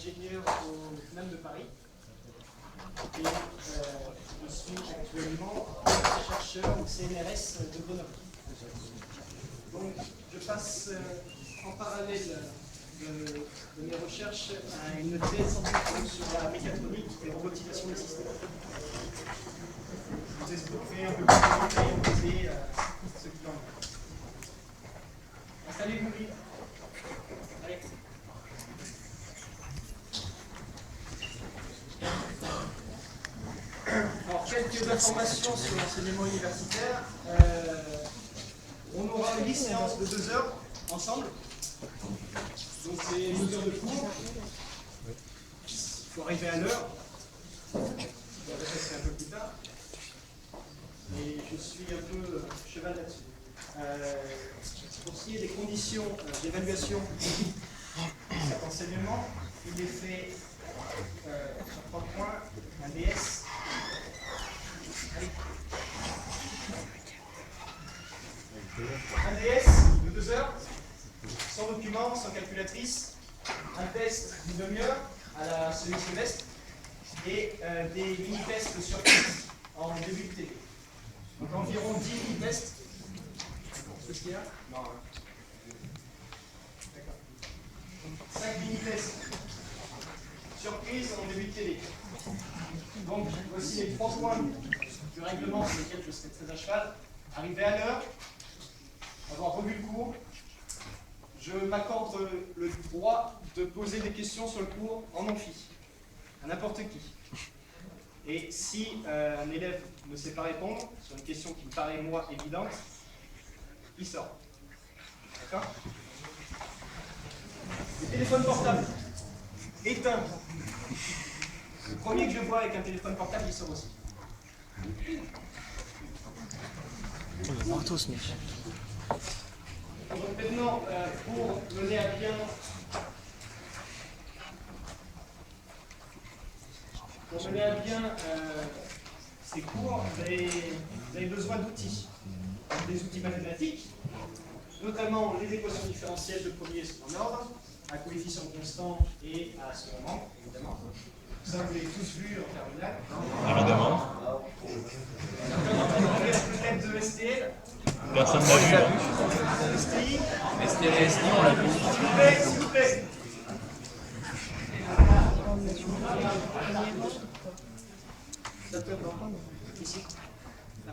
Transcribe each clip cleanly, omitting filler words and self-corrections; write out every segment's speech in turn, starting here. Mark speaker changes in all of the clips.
Speaker 1: ingénieur au CNAM de Paris. Et je suis actuellement chercheur au CNRS de Grenoble. Donc, je passe en parallèle de mes recherches à une thèse sur la mécatronique et robotisation des systèmes. Je vous expliquerai un peu plus en détail opposé ce qu'il en est. Installez-vous vite. Allez. Alors, quelques informations sur l'enseignement universitaire. On aura une séance de 2 heures ensemble. Donc, c'est 2 heures de cours. Il faut arriver à l'heure. On va répéter un peu plus tard. Et je suis un peu cheval là-dessus. Pour ce qui est des conditions d'évaluation de cet enseignement, il est fait sur 3 points, un DS. Allez. Un DS de 2 heures, sans document, sans calculatrice, un test d'une demi-heure à la semi-semestre et des mini-tests sur place en début de TD. Donc environ 10 mini-tests. C'est ce qu'il y a? Non. D'accord. 5 mini-tests surprise en début de TD. Donc voici les 3 points du règlement sur lesquels je serai très à cheval. Arriver à l'heure, avoir revu le cours, je m'accorde le droit de poser des questions sur le cours en amphi, à n'importe qui. Et si un élève ne sait pas répondre sur une question qui me paraît, moi, évidente, il sort. D'accord? Les téléphones portables, éteints. Le premier que je vois avec un téléphone portable, il sort aussi.
Speaker 2: On est tous, Mich.
Speaker 1: Donc maintenant, pour mener à bien ces cours, vous avez besoin d'outils. Des outils mathématiques, notamment les équations différentielles de premier et second ordre, à coefficient constant et à second, évidemment. Ça, vous l'avez tous vu en terminale.
Speaker 2: Évidemment.
Speaker 1: Peut-être de STL.
Speaker 2: Personne n'a vu.
Speaker 1: STI.
Speaker 2: STL et STI, on l'a vu.
Speaker 1: S'il vous plaît, s'il vous plaît. Ça peut être ici. Là.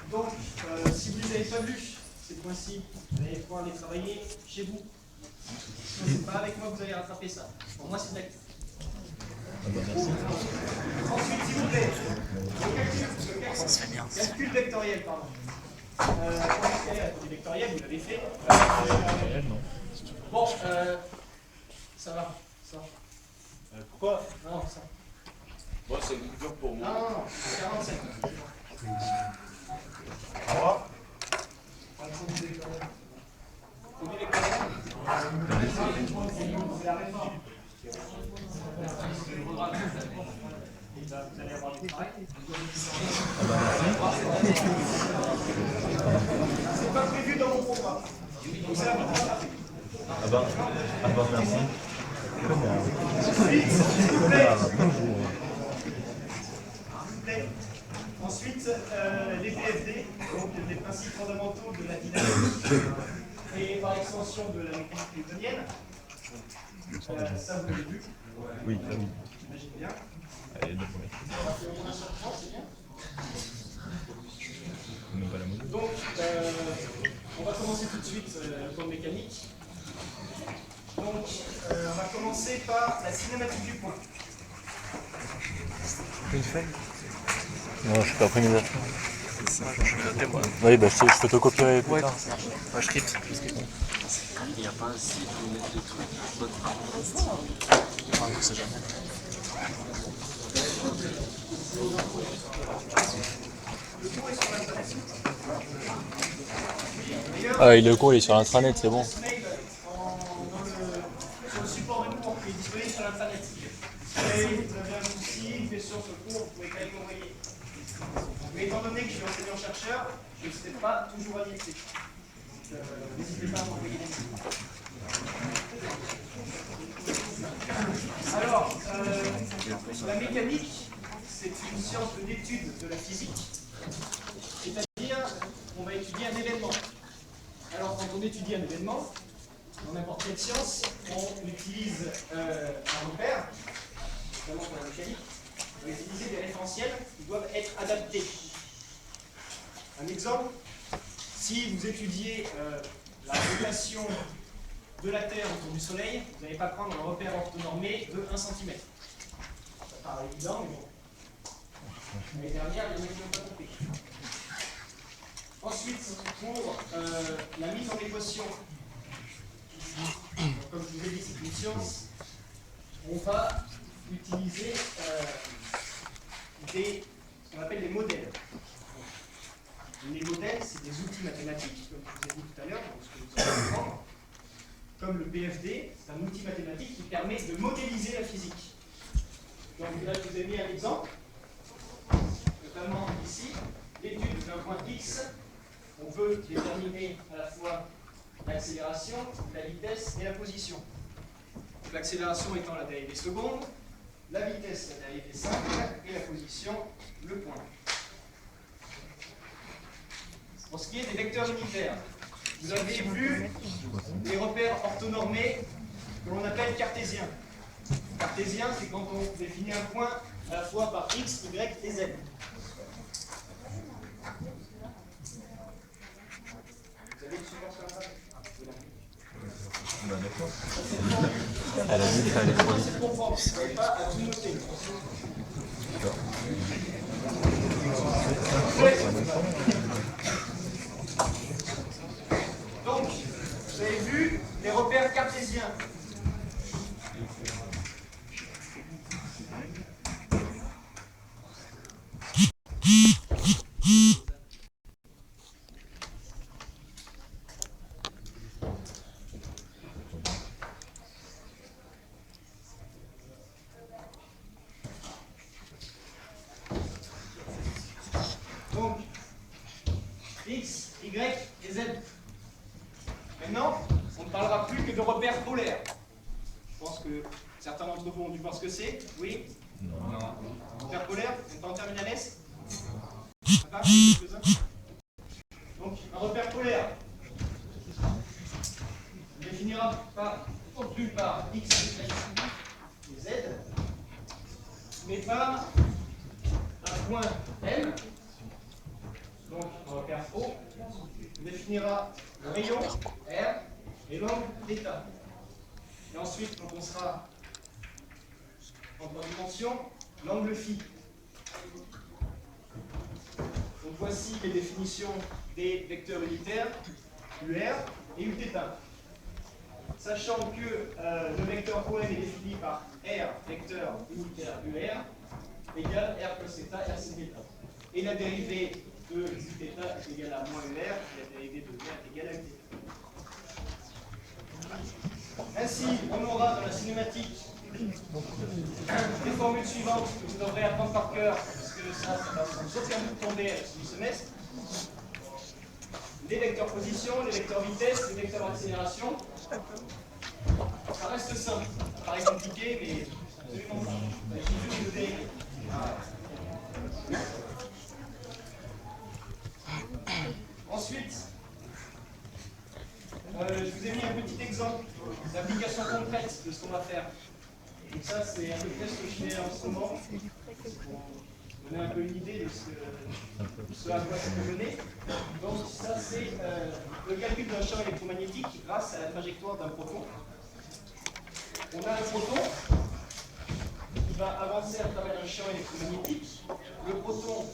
Speaker 1: Donc, si vous ne les avez pas vus, ces points-ci, vous allez pouvoir les travailler chez vous. Ce n'est pas avec moi que vous allez rattraper ça. Pour moi, c'est de l'actif. Ensuite, s'il vous plaît, le calcul vectoriel, pardon. Le vectoriel, vous l'avez fait. Bon, ça va. Ça.
Speaker 3: Pourquoi?
Speaker 1: Non, ça.
Speaker 3: Moi, c'est dur pour moi.
Speaker 1: Non, 45.
Speaker 3: Au revoir.
Speaker 1: Vous allez avoir du travail. C'est pas prévu dans mon programme. Donc c'est à vous de rattraper.
Speaker 2: Merci.
Speaker 1: Ensuite, s'il vous plaît. Ensuite, les PFD, donc les principes fondamentaux de la dynamique et par extension de la mécanique newtonienne. Ça, vous l'avez vu.
Speaker 2: Oui,
Speaker 1: J'imagine bien.
Speaker 2: Allez, le premier.
Speaker 1: C'est bien.
Speaker 2: Même pas la mode.
Speaker 1: Donc, on va commencer tout de suite le cours de mécanique. Donc, on va commencer par la cinématique du point.
Speaker 2: Une feuille?
Speaker 4: Non, je suis pas pris mes affaires.
Speaker 2: Je vais noter moi.
Speaker 4: Oui, bah, je peux te copier plus
Speaker 2: Ouais,
Speaker 4: tard.
Speaker 2: je script.
Speaker 5: Il n'y a pas un site où mettre des trucs bonnes
Speaker 2: On sait jamais.
Speaker 1: Le cours est sur l'intranet.
Speaker 4: Ah, et le cours il est sur l'intranet, c'est bon.
Speaker 1: Mail sur le support de cours qui est disponible sur l'intranet. Si vous avez un souci, une question sur le cours, vous pouvez quand même l'envoyer. Mais étant donné que je suis enseignant-chercheur, je ne sais pas toujours à y accéder. N'hésitez pas à m'envoyer des mails. Alors, la mécanique, c'est une science d'étude de la physique, c'est-à-dire qu'on va étudier un événement. Alors, quand on étudie un événement, dans n'importe quelle science, on utilise un repère, notamment pour la mécanique, on va utiliser des référentiels qui doivent être adaptés. Un exemple, si vous étudiez la rotation de la Terre autour du Soleil, vous n'allez pas prendre un repère orthonormé de 1 cm. Ça paraît évident, mais bon. L'année dernière, les mecs n'ont pas compris. Ensuite, pour la mise en équation, comme je vous ai dit, c'est une science, on va utiliser ce qu'on appelle des modèles. Les modèles, c'est des outils mathématiques, comme je vous ai dit tout à l'heure, ce que vous allez comprendre. Comme le PFD, c'est un outil mathématique qui permet de modéliser la physique. Donc là, je vous ai mis un exemple, notamment ici, l'étude d'un point X. On peut déterminer à la fois l'accélération, la vitesse et la position. L'accélération étant la dérivée seconde, la vitesse la dérivée simple et la position le point. Pour ce qui est des vecteurs unitaires, vous avez vu les repères orthonormés que l'on appelle cartésiens. Cartésien, c'est quand on définit un point à la fois par x, y et z. Vous avez une support sur la page ?
Speaker 4: Elle a dit qu'il fallait trop vite.
Speaker 1: C'est conforme, vous n'avez pas à tout noter. Donc, vous avez vu les repères cartésiens. Donc, X, Y et Z. Maintenant, on ne parlera plus que de repères polaires. Je pense que certains d'entre vous ont dû voir ce que c'est. Oui? Non. Repères polaires, vous n'êtes pas en terminale S? Pas quelques-uns. Donc, un repère polaire on définira obtenu par X, Y et Z, mais par un point M. Donc, un repère O, on définira le rayon R et l'angle θ. Et ensuite, quand on sera en 3 dimensions, l'angle φ. Donc voici les définitions des vecteurs unitaires UR et Uθ. Sachant que le vecteur OM est défini par R, vecteur unitaire UR, égale R plus θ, R sin θ. Et la dérivée de Uθ est égale à moins UR, et la dérivée de R est égale à Uθ. Ainsi, on aura dans la cinématique les formules suivantes que vous devrez apprendre par cœur, parce que ça va sans aucun doute tomber sur le semestre. Les vecteurs position, les vecteurs vitesse, les vecteurs accélération. Ça reste simple, ça paraît compliqué, mais absolument pas. Il suffit juste de dériver. Ensuite, je vous ai mis un petit exemple d'application concrète de ce qu'on va faire. Donc ça, c'est un peu près ce que je fais en ce moment. Pour donner un peu une idée de ce à quoi ça peut mener. Donc ça, c'est le calcul d'un champ électromagnétique grâce à la trajectoire d'un proton. On a un proton qui va avancer à travers un champ électromagnétique. Le proton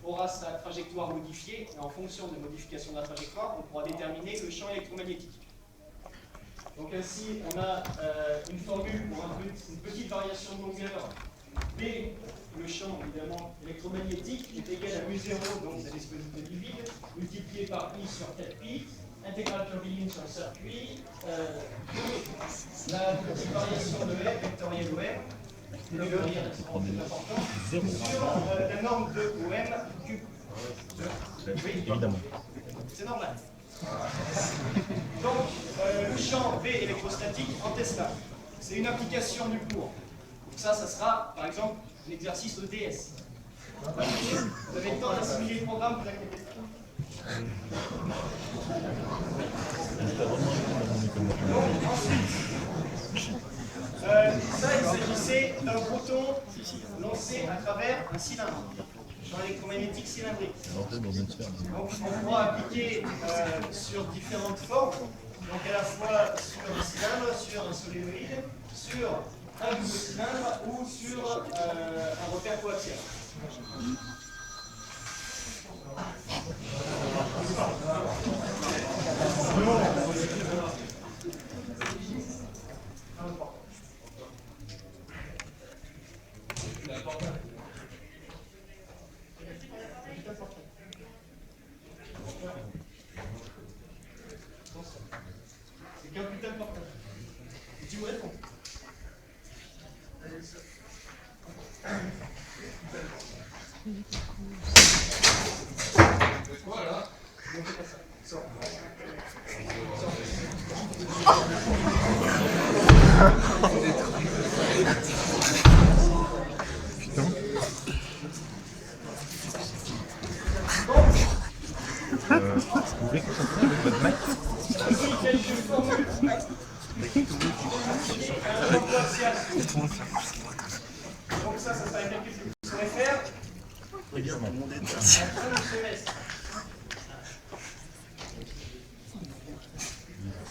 Speaker 1: aura sa trajectoire modifiée, et en fonction de modification de la trajectoire, on pourra déterminer le champ électromagnétique. Donc ainsi, on a une formule pour une petite variation de longueur B, le champ évidemment électromagnétique, est égal à mu0, donc c'est l'espèce de vide, multiplié par pi sur 4pi, intégrale curviligne sur le circuit, la petite variation de R, vectorielle OM, le vectoriel c'est important, sur la norme de OM cube. Oui, évidemment. C'est normal. Donc, le champ V électrostatique en Tesla, c'est une application du cours. Donc ça sera, par exemple, l'exercice EDS. Vous avez le temps d'assimiler le programme, vous inquiétez pas. Donc, ensuite, ça, il s'agissait d'un proton lancé à travers un cylindre, champ électromagnétique cylindrique. Donc, on pourra appliquer sur différentes formes, donc à la fois sur un cylindre, sur un solénoïde, sur un double cylindre ou sur un repère coaxial. C'est qu'un putain de portable. Tu me réponds. Voilà. Ne fais pas ça. Sors.
Speaker 3: Vous voulez concentrer avec votre mic?
Speaker 1: Donc ça sera un calcul que vous saurez faire.
Speaker 3: Évidemment.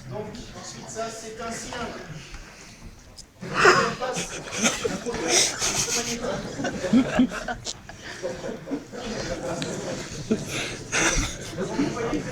Speaker 1: Donc ensuite ça c'est un cylindre. On passe un proton électromagnétique. Donc vous voyez que